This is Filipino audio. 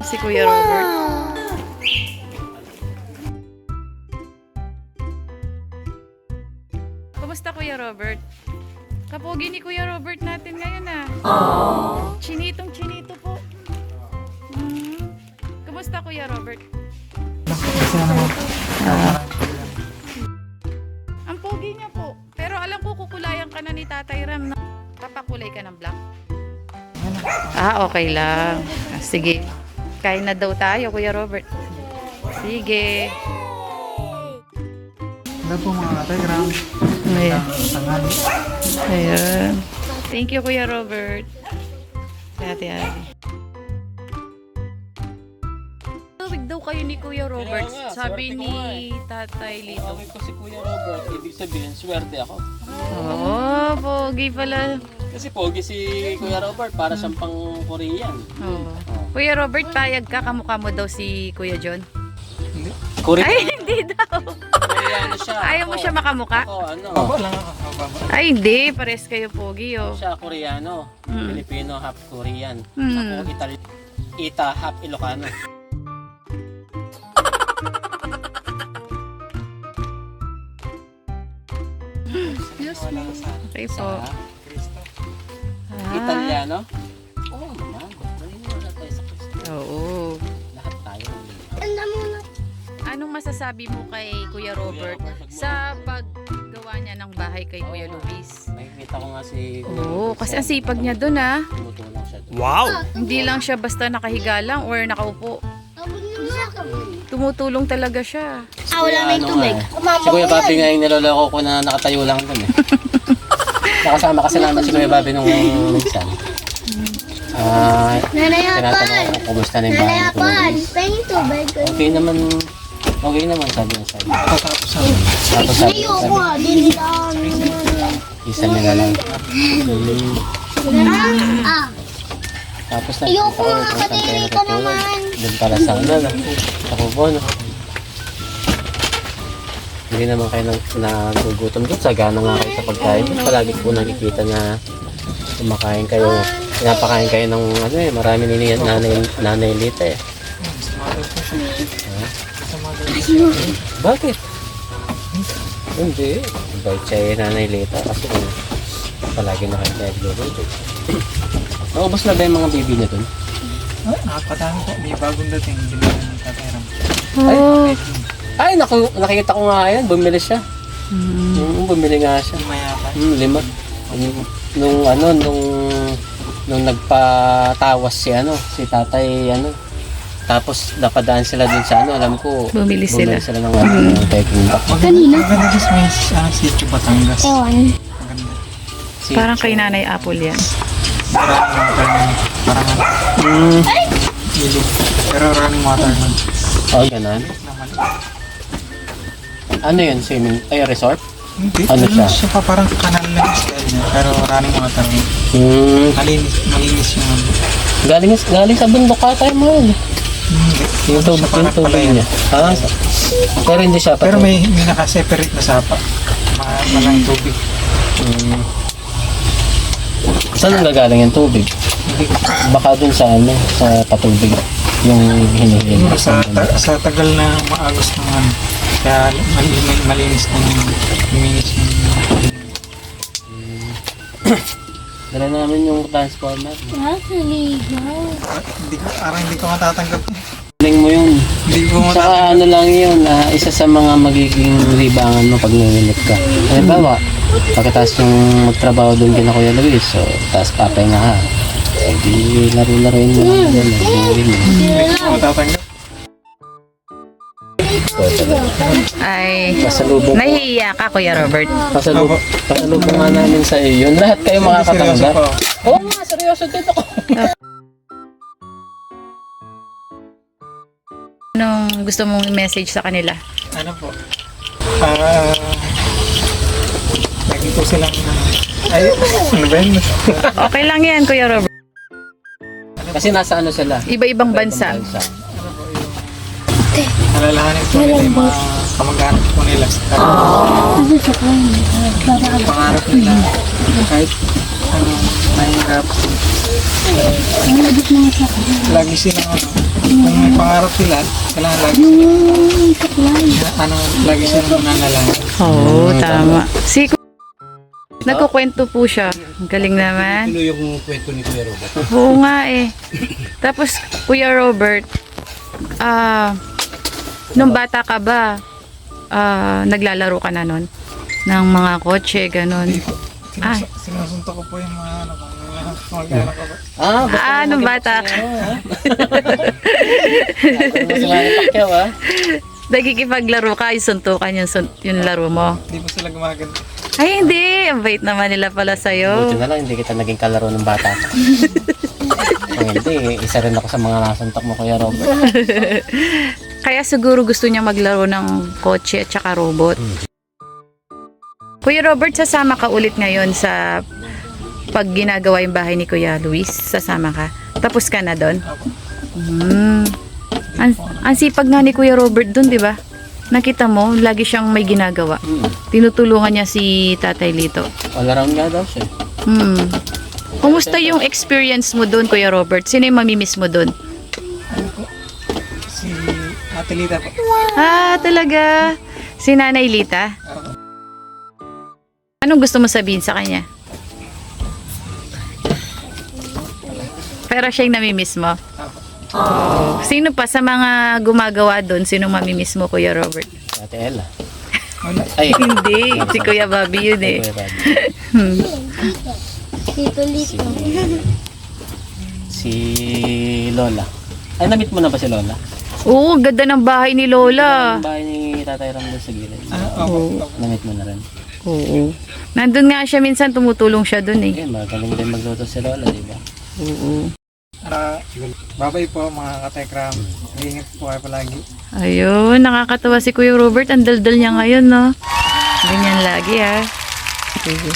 Si Kuya Robert. Kumusta Kuya Robert? Kapogi ni Kuya Robert natin ngayon Chinitong chinito po. Kumusta Kuya Robert? Ang pogi niya po. Pero alam ko kukulayan ka na ni Tatay Ram. Papakulay ka ng black. Okay lang. Sige. Kain na daw tayo, Kuya Robert. Sige. Wala po mga Telegram. Ayan. Tanghali. Ayan. Thank you, Kuya Robert. Hati-hati. Tawag daw kayo ni Kuya Robert. Kaya nga, Sabi swerte ko ni nga Tatay Lito. Tawag ko si Kuya Robert, ibig sabihin, swerte ako. Oo, pogi pala. Kasi pogi si Kuya Robert, para siyang pang Korean. Oo. Kuya Robert, payag ka. Kamukha mo daw si Kuya John. Korean? Ay, hindi daw. Koreano siya. Ayaw mo siya makamuka? Ako, ano? Baba lang ako. Baba. Ay, hindi. Pares kayo pogi, oh. Siya Koreano. Filipino, half Korean. Hmm. Ako, Ita, half Ilocano. Okay po. Italiano? Oo naman. Naniniwala tayo sa Kristo. Oo. Lahat tayo. Anong masasabi mo kay Kuya Robert sa paggawa niya ng bahay kay Kuya Luis? Nakikita ko nga si Kuya Oo, Robert kasi sa- ang sipag niya dun Tumutulong siya doon. Wow! Hindi lang siya basta nakahiga lang or nakaupo. Tumutulong talaga siya. Wala na yung tubig. Si Kuya Bobby nga yung niloloko ko na nakatayo lang dun eh. Nakasama kasi namin si Kuya Bobby nung minsan. Tinatanong ko kung kumusta na yung bahay ni Kuya Luis. Okay naman sabi niya sa'yo. Tapos ako. Tapos sabi isa nila lang. Tapos nakikita ko kung saan kayo natutulog. Doon para sa ano na. Sa kubo no. Hindi naman kayo nagugutom doon. Sagana nga kayo sa pagkain. Palagi po nakikita na kumakain kayo. Pinapakain kayo ng ano eh. Marami niliyan nanay Lita eh. Bakit? Hindi. Bait siya yung nanay Lita kasi palagi na kayo nagluluto. Naubos na ba yung mga baby niya doon? Nakapatami po. May bagong dating. Binigyan ng Telegram. Ay, nakikita ko nga yan. Bumili siya. Bumili nga siya. Mayapa. 5. Nung nagpatawas si tatay tapos napadaan sila dun sa alam ko. Bumili sila. ng peking back. Maganda guys. May sitio Batangas. Maganda. Parang kay Nanay Apple yan. Maraming water nun. Parang ilog. Pero running water nun. Oh, ganun. Naman. Ano yun? Swimming? Ay, resort? Hindi. Ano siya? Siya pa parang kanal lang yung style niya. Pero running water nun. Malinis yung ano. Galing sa bundok ka tayo mo yun. Hindi. Yung Siya parang tubig palayan. niya. Pero hindi siya Pero may naka-separate na sapa. Malang tubig. Saan gagaling yung tubig? Hindi ko Baka dun sa sa patubig yung hinihiling. sa tagal na maagos ng ano. Kaya malinis na yung luminis yung Dala namin yung transformer. hindi ko matatanggap. Galing mo yun. Hindi ko matatanggap. Saka ano lang yun, isa sa mga magiging libangan mo pag nanginip ka. Halimbawa, pagkatapos yung magtrabaho doon kina Kuya Luis, so, tapos papahinga ka. Eh di laro-laroin mo lang yun. Hindi ko matatanggap. Ay, Pasalubong nahihiya ka Kuya Robert. pasalubong nga namin sa iyo. Yun, lahat kayo Seryoso makakatanggap. pa ako. Oo nga, seryoso din ako. Anong gusto mong message sa kanila? Ano po? Lagi po silang ay, ano ba yun? Okay lang yan Kuya Robert. Kasi nasa ano sila? Iba-ibang bansa. Alalahanin po nila yung mga kamag-anak po nila. Pangarap nila kahit mahirap Lagi silang ano, kung may pangarap sila, kailangan lagi lagi silang nananalangin. Oo, tama. Si nagkukwento po siya. Ang galing naman. Ito yung kwento ni Kuya Robert. Oo nga eh. Tapos, Kuya Robert, nung bata ka ba, naglalaro ka na nun? Ng mga kotse, ganun. Ah. Sinusunto ko po yung mga ano ko, mga mag-anak ko. Nung bata ka. Sila ni Pacquiao ah. Nagikipaglaro ka, isuntukan yung laro mo. Hindi po sila gumaganda. Ay, hindi. Ang bait naman nila pala Buti sa'yo. na lang, hindi kita naging kalaro ng bata ka. Kung hindi, isa rin ako sa mga nasuntok mo, Kuya Robert. Kaya siguro gusto niya maglaro ng kotse at saka robot. Kuya Robert, sasama ka ulit ngayon sa pag ginagawa yung bahay ni Kuya Luis. Sasama ka. Tapos ka na doon? Ang sipag nga ni Kuya Robert doon, di ba? Nakita mo, lagi siyang may ginagawa. Tinutulungan niya si Tatay Lito. All around nga daw siya. Kumusta yung experience mo doon, Kuya Robert? Sino yung mamimiss mo doon? Ano po? Si Ate Lita po. Talaga? Si Nanay Lita? Anong gusto mo sabihin sa kanya? Pero siya yung namimiss mo? Oh. Sino pa sa mga gumagawa doon? Sino mamimiss mo, Kuya Robert? Ate Ella. Wala. Ay, Hindi, si Kuya Bobby yun eh. Kuya Robert. Tito Lito. Si Lola. Ay, na-meet mo na ba si Lola? Oo, ganda ng bahay ni Lola. Ang bahay ni Tatay Ram doon sa gilid. Opo. Na-meet mo na rin. Oo. Nandun nga siya minsan, tumutulong siya doon eh. Ayun, magaling din magluto si Lola, di ba? Oo. Babay po mga katekram. Ingat po kayo palagi. Ayun, nakakatawa si Kuya Robert. Ang daldal niya ngayon, no? Ganyan lagi, ha? Sige.